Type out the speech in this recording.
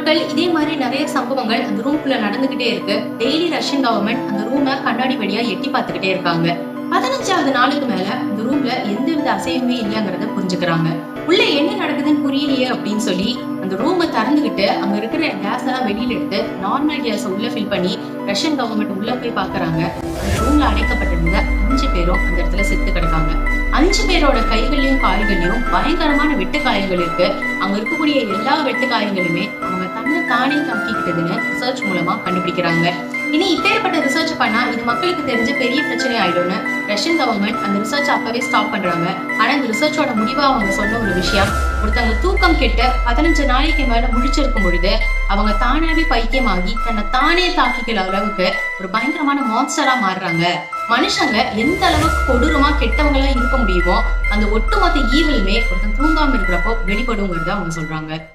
நாட்கள் இதே மாதிரி நிறைய சம்பவங்கள் அந்த ரூம்குள்ள நடந்துகிட்டே இருக்கு. டெய்லி ரஷ்யன் கவர்மெண்ட் அந்த ரூமை கண்ணாடி வழியா எட்டி பார்த்துக்கிட்டே இருக்காங்க. 15வது நாளுக்கு மேல இந்த ரூம்ல எந்தவித அசைவுமே இல்லைங்கிறத புரிஞ்சுக்கிறாங்க. உள்ள என்ன நடக்குதுன்னு புரியலையே அப்படின்னு சொல்லி அந்த ரூமை திறந்துகிட்டு அங்க இருக்கிற கேஸ் எல்லாம் வெளியில எடுத்து நார்மல் கேஸை உள்ள ஃபில் பண்ணி ரஷ்யன் கவர்மெண்ட் உள்ள போய் பாக்குறாங்க. அந்த ரூம்ல அடைக்கப்பட்டிருந்த 5 பேரும் அந்த இடத்துல செத்து கிடக்காங்க. 5 பேரோட கைகளையும் கால்களையும் பயங்கரமான வெட்டு காயங்கள் இருக்கு. அங்க இருக்கக்கூடிய எல்லா வெட்டு காயங்களுமே அவங்க தன்னை தானே தாக்கிக்கிட்டதுன்னு ரிசர்ச் மூலமா கண்டுபிடிக்கிறாங்க. இனி இப்பேற்பட்ட ரிசர்ச் பண்ணா இது மக்களுக்கு தெரிஞ்ச பெரிய பிரச்சனை ஆயிடும்னு ரஷ்யன் கவர்மெண்ட் அந்த ரிசர்ச் அப்பவே ஸ்டாப் பண்றாங்க. ஆனா இந்த ரிசர்ச்சோட முடிவா அவங்க சொன்ன ஒரு விஷயம், ஒருத்தவங்க தூக்கம் கெட்டு 15 நாளைக்கு மேல முழிச்சிருக்கும் பொழுது அவங்க தானாவே பைத்தியமாகி தன்னை தானே தாக்கிக்கிற அளவுக்கு ஒரு பயங்கரமான மான்ஸ்டரா மாறுறாங்க. மனுஷங்க எந்த அளவுக்கு கொடூரமா கெட்டவங்களா இருக்க முடியுமோ அந்த ஒட்டுமொத்த ஈவிலுமே ஒருத்தன் தூங்காம இருக்கிறப்போ வெளிப்படுங்கிறத அவங்க சொல்றாங்க.